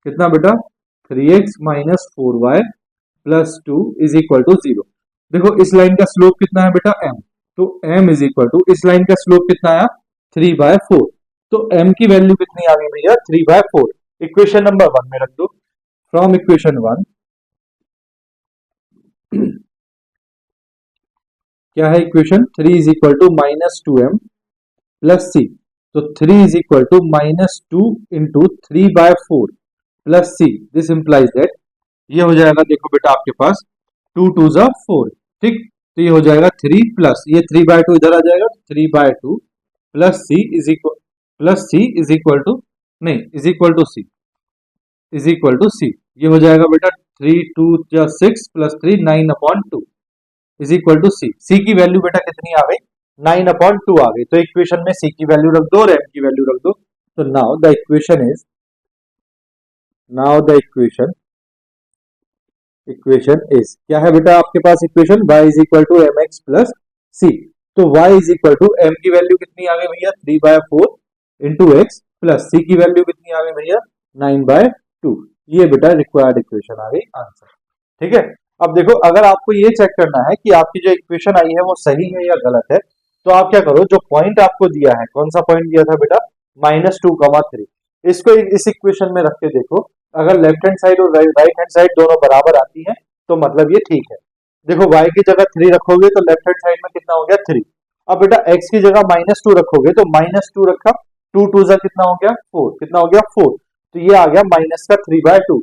कितना बेटा, 3x minus 4y plus 2 is equal to 0। देखो इस लाइन का स्लोप कितना है बेटा m, तो m इज इक्वल टू इस लाइन का स्लोप कितना आया 3/4, तो m की वैल्यू कितनी आ गई भैया 3/4। इक्वेशन नंबर 1 में रख दो। फ्रॉम इक्वेशन 1 क्या है equation, 3 is equal to -2m plus C, तो 3 is equal to -2 into 3/4 plus C. This implies that ये हो जाएगा, देखो बेटा आपके पास 2 2 ज़ा 4। ठीक, तो ये हो जाएगा 3 प्लस ये 3/2 इधर आ जाएगा, 3/2 plus C is equal to नहीं इज इक्वल टू सी। ये हो जाएगा बेटा 3 2 ज़ा 6 प्लस 3 9/2 इज इक्वल टू सी। सी की वैल्यू बेटा कितनी आ गई, 9/2 आ गई। तो इक्वेशन में सी की वैल्यू रख दो और एम की वैल्यू रख दो। तो नाउ द इक्वेशन इज क्या है बेटा आपके पास equation, y is equal to mx plus C. तो y is equal to m की वैल्यू कितनी आ गई भैया 3/4 इंटू एक्स प्लस सी की वैल्यू कितनी आ गई भैया 9/2। ये बेटा रिक्वायर्ड इक्वेशन आ गई, आंसर। ठीक है, अब देखो, अगर आपको ये चेक करना है कि आपकी जो इक्वेशन आई है वो सही है या गलत है, तो आप क्या करो, जो पॉइंट आपको दिया है, कौन सा पॉइंट दिया था बेटा, -2, 3, इसको इस इक्वेशन में रख के देखो, अगर लेफ्ट हैंड साइड और राइट हैंड साइड दोनों बराबर आती है तो मतलब ये ठीक है। देखो y की जगह 3 रखोगे तो लेफ्ट हैंड साइड में कितना हो गया, 3। अब बेटा x की जगह -2 रखोगे तो -2 रखा, 2 2 कितना हो गया, 4, कितना हो गया, 4। तो ये आ गया माइनस का 3/2,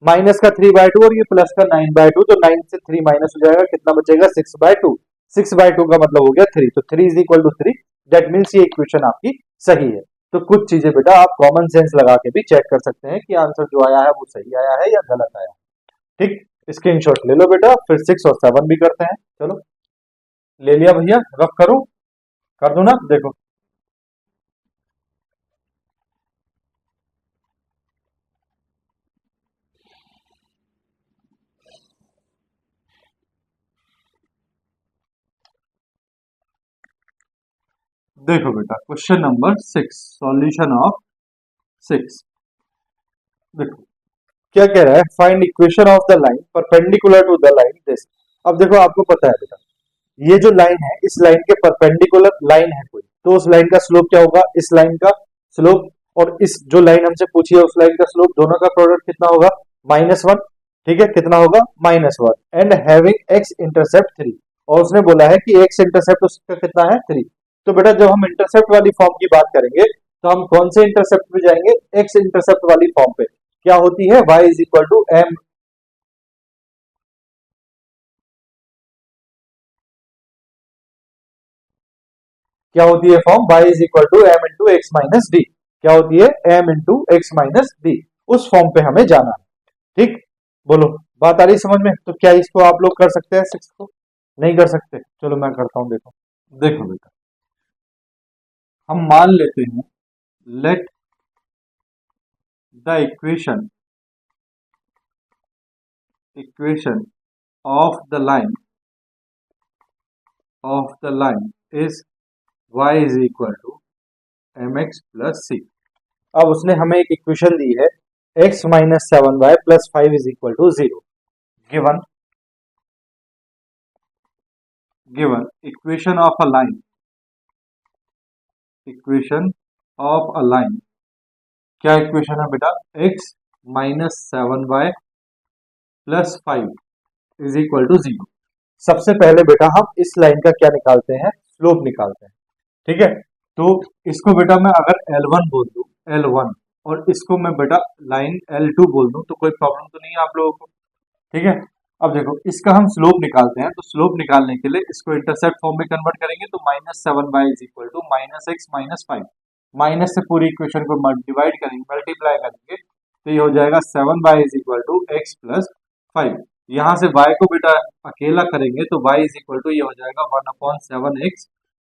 माइनस का 3/2 और ये प्लस का 9/2, तो 9 से 3 माइनस हो जाएगा, कितना बचेगा, 6/2। 6/2 का मतलब हो गया 3, तो 3 is equal to 3, that means ये इक्वेशन आपकी सही है। तो कुछ चीजें बेटा आप कॉमन सेंस लगा के भी चेक कर सकते हैं कि आंसर जो आया है वो सही आया है या गलत आया है। ठीक, स्क्रीनशॉट ले लो बेटा, फिर 6 और 7 भी करते हैं। चलो, ले लिया भैया, रफ करो, कर दो ना, देखो। देखो बेटा, क्वेश्चन नंबर 6, सॉल्यूशन ऑफ 6। देखो क्या कह रहा है, find equation of the line perpendicular to the line this. अब देखो, आपको पता है बेटा, ये जो लाइन है, इस लाइन के परपेंडिकुलर लाइन है कोई, तो उस लाइन का स्लोप क्या होगा, इस लाइन का स्लोप और इस जो लाइन हमसे पूछी है उस लाइन का स्लोप, दोनों का प्रोडक्ट कितना होगा, -1। ठीक है, कितना होगा, -1। एंड हैविंग एक्स इंटरसेप्ट 3, और उसने बोला है कि एक्स इंटरसेप्ट उसका कितना है, 3। तो बेटा जब हम इंटरसेप्ट वाली फॉर्म की बात करेंगे तो हम कौन से इंटरसेप्ट पे जाएंगे, एक्स इंटरसेप्ट वाली फॉर्म पे। क्या होती है, y is equal to m, क्या होती है form, y is equal to m into x minus d. क्या होती है, m into x minus d. उस फॉर्म पे हमें जाना है। ठीक, बोलो, बात आ रही समझ में। तो क्या इसको आप लोग कर सकते हैं, 6 को नहीं कर सकते, चलो मैं करता हूं, देखो। देखो बेटा, हम मान लेते हैं, let the equation of the line is y is equal to mx plus c। अब उसने हमें एक इक्वेशन दी है, x minus 7y plus 5 is equal to 0। Given equation of a line, क्या इक्वेशन है बेटा, x minus 7y plus 5 is equal to 0। सबसे पहले बेटा हम इस लाइन का क्या निकालते हैं, स्लोप निकालते हैं। ठीक है, तो इसको बेटा मैं अगर L1 बोल दूं, L1, और इसको मैं बेटा लाइन L2 बोल दूं, तो कोई प्रॉब्लम तो नहीं है आप लोगों को। ठीक है, अब देखो इसका हम स्लोप निकालते हैं, तो स्लोप निकालने के लिए इसको इंटरसेप्ट फॉर्म में कन्वर्ट करेंगे, तो -7y is equal to -x minus 5। Minus से पूरी इक्वेशन को डिवाइड करेंगे, मल्टीप्लाई करेंगे, तो ये हो जाएगा 7y is equal to x plus 5। यहाँ से y को बेटा अकेला करेंगे तो y इज इक्वल टू ये हो जाएगा 1/7x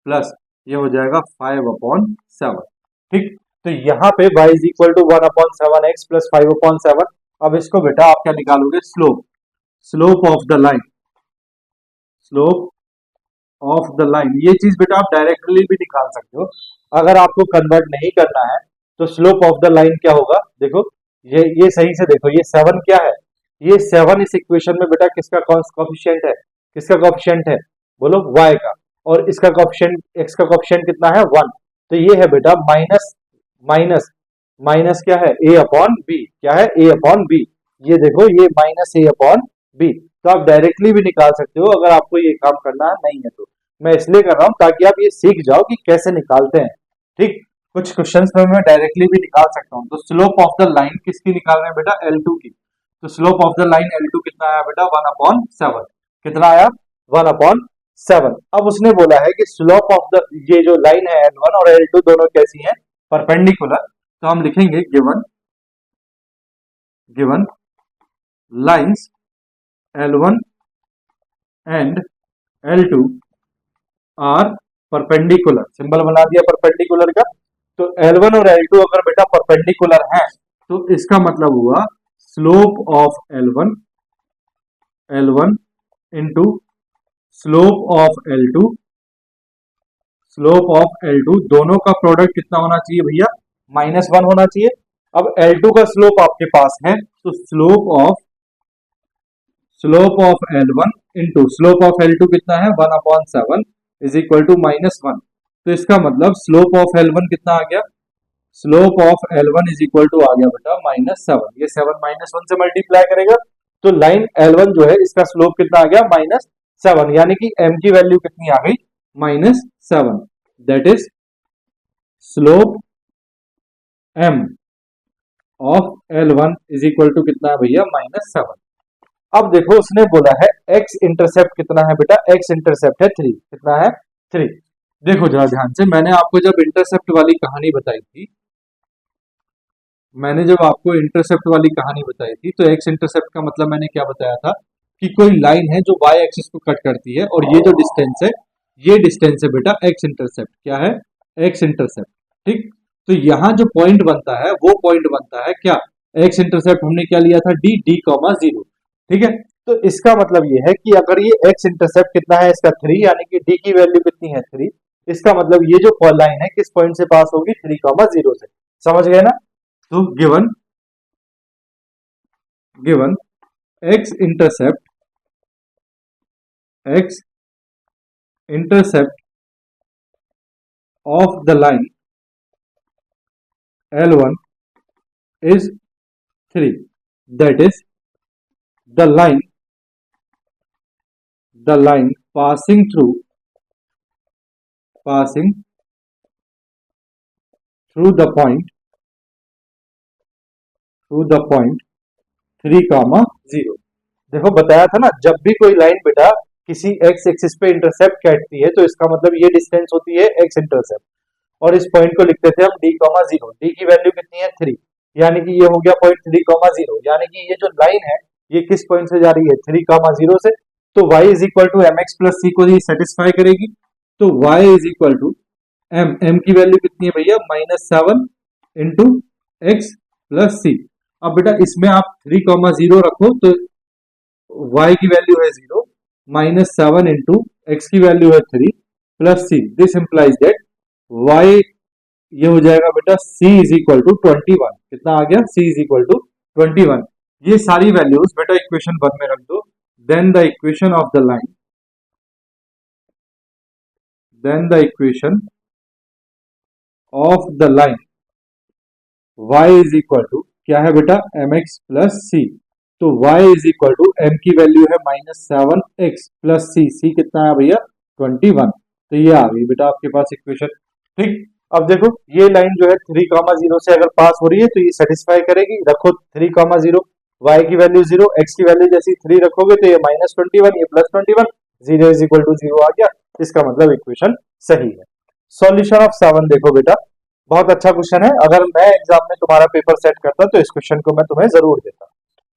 प्लस ये हो जाएगा 5/7। ठीक, तो यहाँ पे y is equal to 1/7x plus 5/7। अब इसको बेटा आप क्या निकालोगे, स्लोप ऑफ द लाइन, ये चीज बेटा आप डायरेक्टली भी निकाल सकते हो। अगर आपको कन्वर्ट नहीं करना है तो स्लोप ऑफ द लाइन क्या होगा, देखो ये सही से देखो, ये 7 क्या है, ये 7 इस इक्वेशन में बेटा किसका कोफिशिएंट है, बोलो y का, और इसका कोफिशिएंट, x का कोफिशिएंट कितना है, 1। तो ये है बेटा माइनस माइनस माइनस क्या है, a अपॉन बी, क्या है, a अपॉन बी। ये देखो, ये -a/b। तो आप डायरेक्टली भी निकाल सकते हो अगर आपको ये काम करना नहीं है तो। मैं इसलिए कर रहा हूं ताकि आप ये सीख जाओ कि कैसे निकालते हैं। ठीक, कुछ क्वेश्चंस में मैं डायरेक्टली भी निकाल सकता हूं। तो स्लोप ऑफ द लाइन किसकी निकाल रहे हैं बेटा, L2 की। तो slope of the line L2 कितना आया बेटा, 1/7। कितना आया, 1/7। अब उसने बोला है कि स्लोप ऑफ द, ये जो लाइन है L1 और L2 दोनों कैसी हैं, परपेंडिकुलर। तो हम लिखेंगे given lines L1 and L2 are perpendicular, symbol बना दिया परपेंडिकुलर का। तो L1 और L2 अगर बेटा परपेंडिकुलर हैं तो इसका मतलब हुआ slope of L1 into slope of L2 दोनों का प्रोडक्ट कितना होना चाहिए भैया, -1 होना चाहिए। अब L2 का स्लोप आपके पास है, तो slope slope of L1 into slope of L2 कितना है 1/7 इज इक्वल टू -1। तो इसका मतलब स्लोप ऑफ L1 कितना आ गया, slope of L1 is equal to आ गया बेटा -7। ये 7 -1 से मल्टीप्लाई करेगा तो लाइन L1 जो है इसका स्लोप कितना आ गया -7, यानी कि m की वैल्यू कितनी आ गई -7। That is slope m of L1 is equal to कितना है भैया -7। अब देखो उसने बोला है x इंटरसेप्ट कितना है बेटा, x इंटरसेप्ट है 3, कितना है 3। देखो जरा ध्यान से, मैंने आपको जब इंटरसेप्ट वाली कहानी बताई थी, मैंने जब आपको इंटरसेप्ट वाली कहानी बताई थी तो एक्स इंटरसेप्ट का मतलब मैंने क्या बताया था कि कोई लाइन है जो वाई एक्सिस को कट करती है और ये जो डिस्टेंस है, ये डिस्टेंस है बेटा एक्स इंटरसेप्ट। क्या है, एक्स इंटरसेप्ट। ठीक, तो यहाँ जो पॉइंट बनता है वो पॉइंट बनता है क्या, एक्स इंटरसेप्ट हमने क्या लिया था डी, डी कॉमा 0। ठीक है, तो इसका मतलब ये है कि अगर ये एक्स इंटरसेप्ट कितना है इसका 3, यानी कि डी की वैल्यू कितनी है 3, इसका मतलब ये जो लाइन है किस पॉइंट से पास होगी 3,0 से। समझ गए ना। तो given x intercept of the line L1 is 3, that is the line passing through the point 3,0। देखो बताया था ना, जब भी कोई लाइन बेटा किसी x एक्सिस पे इंटरसेप्ट करती है तो इसका मतलब ये डिस्टेंस होती है x इंटरसेप्ट, और इस पॉइंट को लिखते थे हम d,0। डी की वैल्यू कितनी है 3, यानी कि ये हो गया पॉइंट 3,0, यानी कि ये जो लाइन है ये किस पॉइंट से जा रही है 3,0 से। तो y is equal to M X plus C को ये सेटिस्फाई करेगी। तो y is equal to m की वैल्यू कितनी है भैया -7 इंटू एक्स प्लस सी। अब बेटा इसमें आप 3,0 रखो तो y की वैल्यू है 0, -7 इंटू एक्स की वैल्यू है 3 plus C. This implies that y, ये हो जाएगा बेटा c इज इक्वल टू 21। कितना आ गया, c इज इक्वल टू 21। ये सारी वैल्यूज बेटा इक्वेशन 1 में रख दो। Then the equation of the line, y is equal to क्या है बेटा mx प्लस c। तो y is equal to m की वैल्यू है -7x प्लस c कितना है भैया 21। तो ये आ गई बेटा आपके पास इक्वेशन। ठीक, अब देखो ये लाइन जो है 3,0 से अगर पास हो रही है तो ये सेटिस्फाई करेगी। रखो 3,0, y की वैल्यू 0, x की वैल्यू जैसी 3 रखोगे तो ये -21, ये +21, 0 इज इक्वल टू 0 आ गया। इसका मतलब इक्वेशन सही है। सॉल्यूशन ऑफ 7 देखो बेटा, बहुत अच्छा क्वेश्चन है। अगर मैं एग्जाम में तुम्हारा पेपर सेट करता तो इस क्वेश्चन को मैं तुम्हें जरूर देता।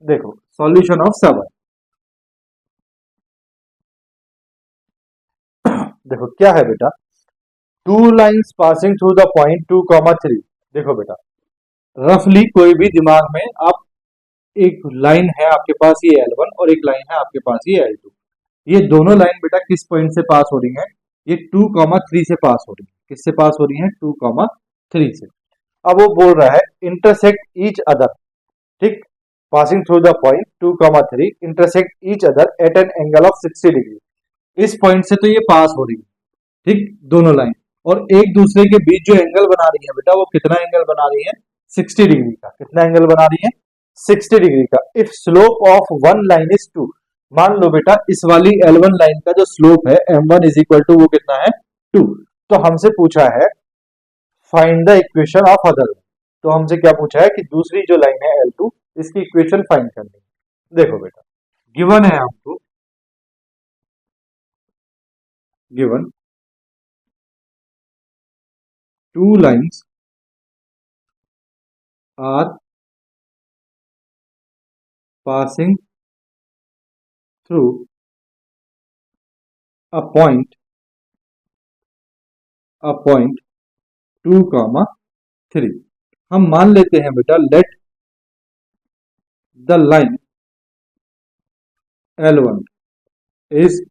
देखो सॉल्यूशन ऑफ 7, देखो क्या है बेटा, 2 lines passing through the point 2,3। देखो बेटा रफली कोई भी दिमाग में आप, एक लाइन है आपके पास ये L1 और एक लाइन है आपके पास ये L2। ये दोनों लाइन बेटा किस पॉइंट से पास हो रही है, ये 2,3 से पास हो रही है। किससे पास हो रही है 2,3 से। अब वो बोल रहा है इंटरसेक्ट ईच अदर। ठीक, passing through the point 2,3 intersect each other at an angle of 60 degree. इस पॉइंट से तो ये पास हो रही है, ठीक, दोनों लाइन, और एक दूसरे के बीच जो एंगल बना रही है बेटा वो कितना एंगल बना रही है 60 डिग्री का। कितना एंगल बना रही है 60 डिग्री का। If slope of one line is 2, मान लो बेटा इस वाली L1 लाइन का जो स्लोप है m1 इज इक्वल टू वो कितना है 2। तो हमसे पूछा है find the equation of other. तो हमसे क्या पूछा है कि दूसरी जो लाइन है L2 इसकी इक्वेशन फाइंड करनी है। देखो बेटा गिवन है आपको, given 2 lines are passing through a point 2,3। हम मान लेते हैं बेटा let the line L1 is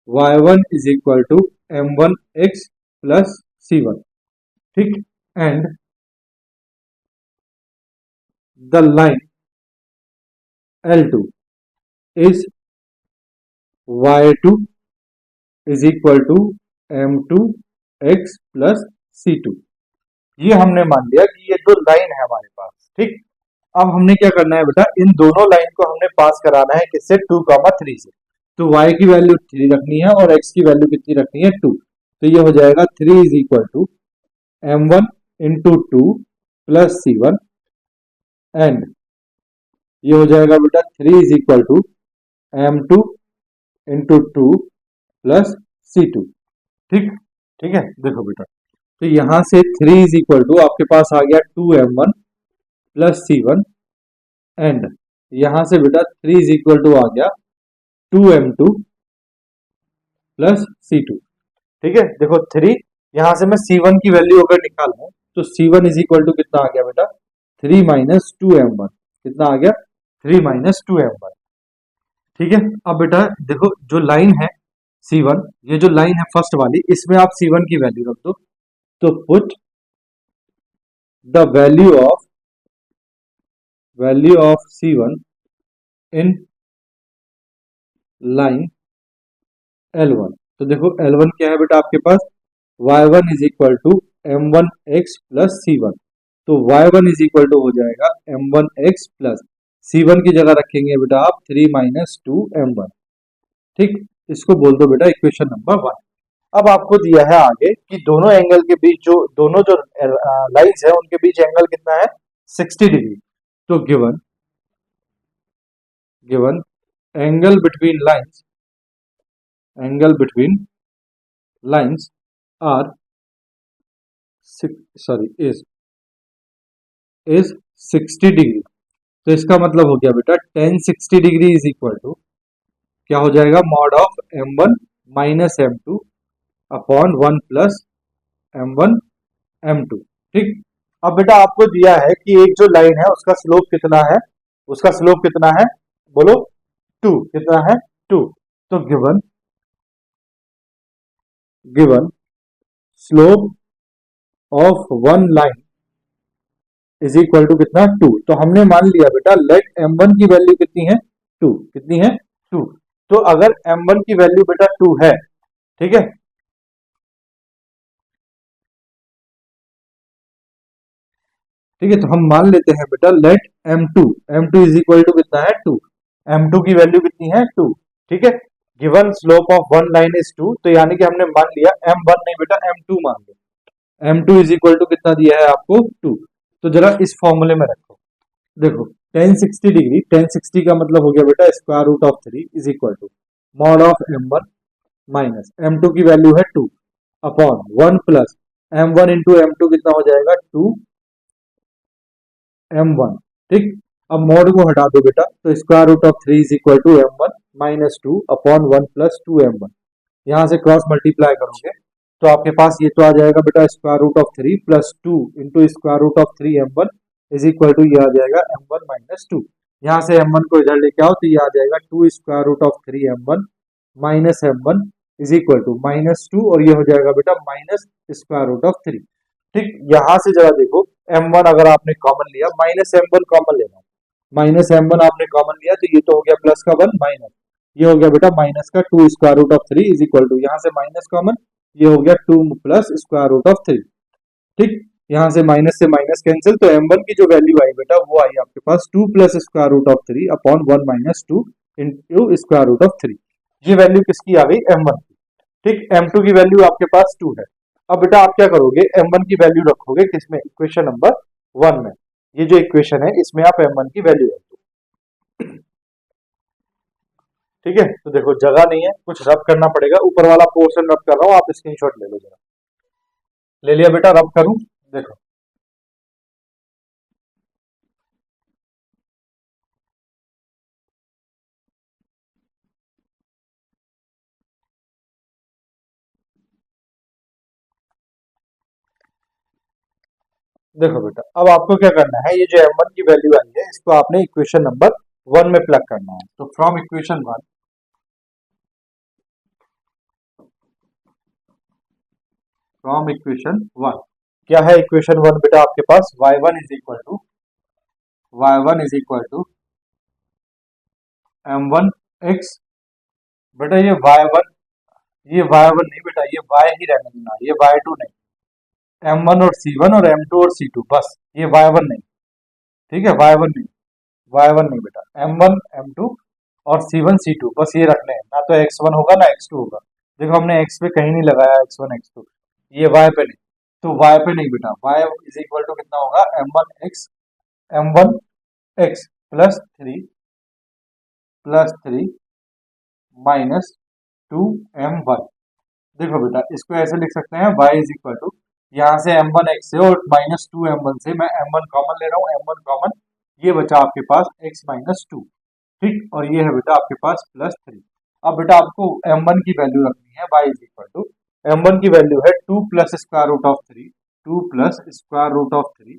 y1 is equal to m1x plus c1। ठीक, and the line L2 is y2 is equal to m2 x plus c2। ये हमने मान लिया कि ये दो लाइन है हमारे पास। ठीक, अब हमने क्या करना है बेटा, इन दोनों लाइन को हमने पास कराना है किससे, 2,3 से। तो y की वैल्यू 3 रखनी है और x की वैल्यू कितनी रखनी है, 2। तो ये हो जाएगा 3 is equal to m1 into 2 plus c1 and ये हो जाएगा बेटा 3 is equal to m2 into 2 plus c2। ठीक, ठीक है, देखो बेटा, तो यहां से 3 इज इक्वल टू आपके पास आ गया 2m1 प्लस c1 एंड यहां से बेटा 3 इज इक्वल टू आ गया 2m2 प्लस c2। ठीक है, देखो 3, यहां से मैं c1 की वैल्यू अगर निकालूं तो c1 इज इक्वल टू कितना आ गया बेटा, 3 माइनस 2m1। कितना आ गया, 3 माइनस 2m1। ठीक है, अब बेटा देखो जो लाइन है c1, ये जो लाइन है फर्स्ट वाली, इसमें आप c1 की वैल्यू रख दो। तो put the value of c1 in line L1। तो देखो L1 क्या है बेटा आपके पास, y1 is equal to m1x plus c1। तो y1 इज इक्वल टू हो जाएगा m1x प्लस c1 की जगह रखेंगे बेटा आप 3 माइनस 2m1। ठीक, इसको बोल दो बेटा इक्वेशन नंबर 1। अब आपको दिया है आगे कि दोनों एंगल के बीच दोनों जो लाइंस है उनके बीच एंगल कितना है, 60 डिग्री। तो given angle between lines are is 60 degree. तो इसका मतलब हो गया बेटा tan 60 degree is equal to क्या हो जाएगा, mod of m1 minus m2 upon 1 plus m1 m2। ठीक, अब बेटा आपको दिया है कि एक जो लाइन है उसका स्लोप कितना है, बोलो 2। कितना है, 2। तो given slope of one line is equal to कितना, 2। तो हमने मान लिया बेटा लेट m1 की वैल्यू कितनी है, 2। कितनी है, 2। तो अगर m1 की वैल्यू बेटा 2 है, ठीक है, तो हम मान लेते हैं बेटा late m2 is equal to कितना है, 2। m2 की वैल्यू कितनी है, 2। ठीक है, given slope of one line is 2। तो यानी कि हमने मान लिया m1 नहीं बेटा m2 मान लिया। m2 इज इक्वल टू कितना दिया है आपको, 2। तो जरा इस फॉर्मूले में रखो। देखो tan 60 डिग्री, tan 60 का मतलब हो गया बेटा square root of 3 is equal to mod of m1 minus m2 की वैल्यू है 2 upon 1 plus m1 into m2 कितना हो जाएगा, 2m1। ठीक, अब मॉड को हटा दो बेटा, तो square root of 3 is equal to m1 minus 2 upon 1 plus 2m1। यहां से क्रॉस मल्टीप्लाई करोगे तो आपके पास ये तो आ जाएगा बेटा square root of 3 plus 2 into square root of 3m1 is equal to ये आ जाएगा m1 माइनस 2। यहाँ से m1 को इधर लेके आओ तो ये आ जाएगा 2 square root of 3m1 minus m1 is equal to minus 2 और ये हो जाएगा बेटा माइनस स्क्वायर रूट ऑफ 3। ठीक, यहां से जरा देखो m1 अगर आपने कॉमन लिया, माइनस m1 कॉमन लेना, माइनस m1 आपने कॉमन लिया तो ये तो हो गया प्लस का 1 माइनस, ये हो गया बेटा माइनस का 2 square root of 3 is equal to यहाँ से माइनस कॉमन, ये हो गया 2 प्लस स्क्वायर रूट ऑफ 3। ठीक, यहां से माइनस कैंसिल, तो m1 की जो वैल्यू आई बेटा वो आई आपके पास 2 plus square root of 3 upon 1 minus 2 into square root of 3। ये वैल्यू किसकी आ गई, m1 की। ठीक, m2 की वैल्यू आपके पास 2 है। अब बेटा आप क्या करोगे, m1 की वैल्यू रखोगे किसमें, इक्वेशन नंबर 1 में। ये जो इक्वेशन है इसमें आप m1 की वैल्यू रख दो। ठीक है, तो देखो जगह नहीं है, कुछ रब करना पड़ेगा, ऊपर वाला पोर्शन रब कर रहा हूं, आप स्क्रीनशॉट ले लो जरा। ले लिया बेटा, रब करूं, देखो देखो बेटा, अब आपको क्या करना है, ये जो m1 की वैल्यू आई है इसको आपने इक्वेशन नंबर 1 में प्लग करना है। तो फ्रॉम इक्वेशन 1 क्या है, इक्वेशन 1 बेटा आपके पास y1 is equal to m1 x, बेटा ये y1, ये y1 नहीं बेटा, ये y ही रहने देना, ये y2 नहीं, m1 और c1 और m2 और c2 बस, ये y1 नहीं, ठीक है, y1 नहीं, y1 नहीं बेटा, m1 m2 और c1 c2 बस ये रखने हैं, ना तो x1 होगा ना x2 होगा। देखो हमने x पे कहीं नहीं लगाया x1 x2, ये y पे नहीं, तो y पे नहीं बेटा, y इज इक्वल टू कितना होगा, m1x प्लस 3 माइनस 2m1। देखो बेटा इसको ऐसे लिख सकते हैं, y इज इक्वल टू, यहाँ से m1x से और माइनस 2m1 से मैं m1 कॉमन ले रहा हूँ, m1 कॉमन, ये बचा आपके पास x माइनस 2, ठीक, और ये है बेटा आपके पास +3। अब बेटा आपको m1 की वैल्यू रखनी है, y is equal to, m1 की वैल्यू है 2 plus square root of 3, 2 plus square root of 3,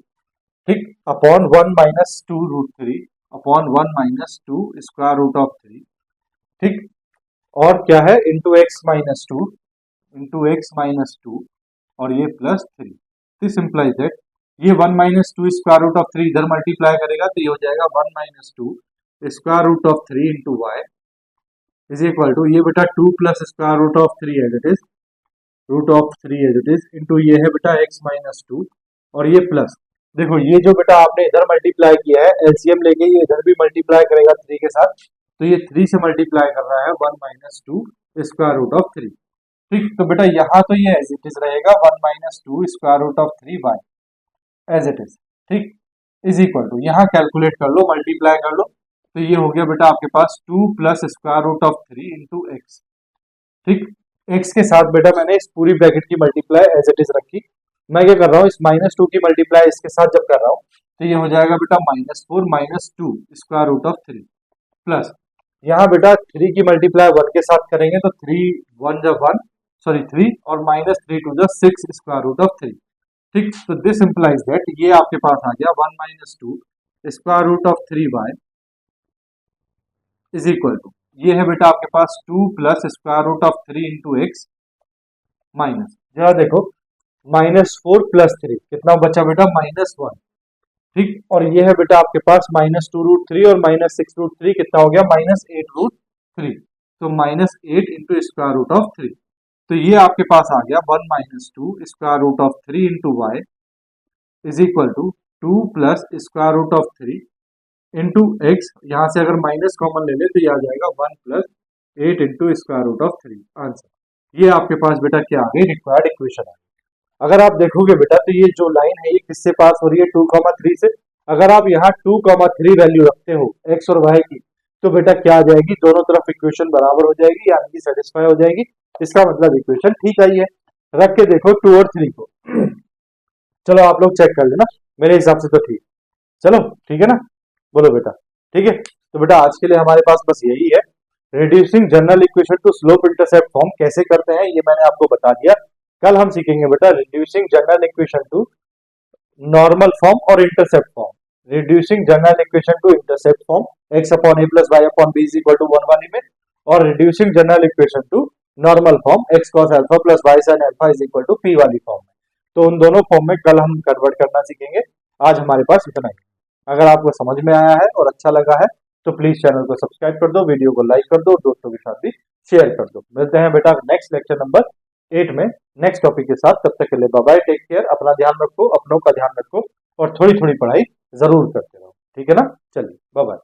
ठीक, upon 1 minus 2 root 3 upon 1 minus 2 square root of 3, ठीक, और क्या है into x minus 2, into x minus 2, और ये +3। दिस इंप्लाइज दैट ये 1 माइनस 2 स्क्वायर रूट ऑफ 3 इधर मल्टीप्लाई करेगा तो ये हो जाएगा 1 minus 2 square root of 3 into y is equal to, ये बेटा 2 plus square root of 3 as it is, root of 3 as it is, into ये है बेटा x माइनस 2, और ये प्लस, देखो ये जो बेटा आपने इधर मल्टीप्लाई किया है एलसीएम लेके ये इधर भी मल्टीप्लाई करेगा 3 के साथ, तो ये 3 से मल्टीप्लाई कर रहा है 1 माइनस 2 स्क्वायर रूट ऑफ 3, ठीक, तो बेटा यहाँ तो ये एज इट इज रहेगा 1 minus 2 square root of 3 y as it is, ठीक, इज इक्वल टू, यहाँ कैलकुलेट कर लो, मल्टीप्लाई कर लो, तो ये हो गया बेटा आपके पास 2 plus square root of 3 into x, ठीक, एक्स के साथ बेटा मैंने इस पूरी ब्रैकेट की मल्टीप्लाई एज इट इज रखी, मैं क्या कर रहा हूँ इस माइनस 2 की मल्टीप्लाई इसके साथ जब कर रहा हूँ तो ये हो जाएगा बेटा -4 minus 2 square root of 3 plus, यहाँ बेटा 3 की मल्टीप्लाई 1 के साथ करेंगे तो 3 1 जब 1 सॉरी 3 और minus 3 to the 6 square root of 3, ठीक, तो दिस इंप्लाइज दैट ये आपके पास आ गया 1 minus 2 square root of 3 y is equal to, ये है बेटा आपके पास 2 plus square root of 3 into x minus, जरा देखो -4 प्लस 3 कितना बचा बेटा -1, ठीक, और ये है बेटा आपके पास -2 रूट 3 और -6 रूट 3 कितना हो गया -8 रूट 3, तो -8 इंटू स्क्वायर रूट ऑफ 3, तो ये आपके पास आ गया 1 minus 2 square root of 3 into y is equal to 2 plus square root of 3 into x, यहाँ से अगर माइनस कॉमन ले ले तो ये आ जाएगा 1 plus 8 into square root of 3 answer, ये आपके पास बेटा क्या आ गई रिक्वायर्ड इक्वेशन है। अगर आप देखोगे बेटा तो ये जो लाइन है ये किससे पास हो रही है 2,3 से, अगर आप यहाँ 2,3 वैल्यू रखते हो एक्स और वाई की तो बेटा क्या आ जाएगी, दोनों तरफ इक्वेशन बराबर हो जाएगी यानी कि सेटिस्फाई हो जाएगी, इसका मतलब इक्वेशन ठीक आई है। रख के देखो 2 और 3 को, चलो आप लोग चेक कर लेना, मेरे हिसाब से तो ठीक, चलो ठीक है ना, बोलो बेटा ठीक है। तो बेटा आज के लिए हमारे पास बस यही है, reducing general equation to slope intercept form कैसे करते हैं ये मैंने आपको बता दिया। कल हम सीखेंगे बेटा reducing general equation to normal form और intercept form, reducing general equation to intercept form x upon a plus Y upon b is equal to 1 वाली में, और reducing general equation to normal form x cos alpha plus y sin alpha is equal to p वाली form में। तो उन दोनों form में कल हम कन्वर्ट करना सीखेंगे। आज हमारे पास इतना ही। अगर आपको समझ में आया है और अच्छा लगा है तो प्लीज चैनल को सब्सक्राइब कर दो, वीडियो को लाइक कर दो, दोस्तों के साथ भी शेयर कर दो। मिलते हैं बेटा नेक्स्ट लेक्चर नंबर 8 में नेक्स्ट टॉपिक के साथ। तब तक के लिए बाय बाय, टेक केयर, अपना ध्यान रखो, अपनों का ध्यान रखो और थोड़ी थोड़ी पढ़ाई जरूर करते रहो, ठीक है ना। चलिए बाय बाय।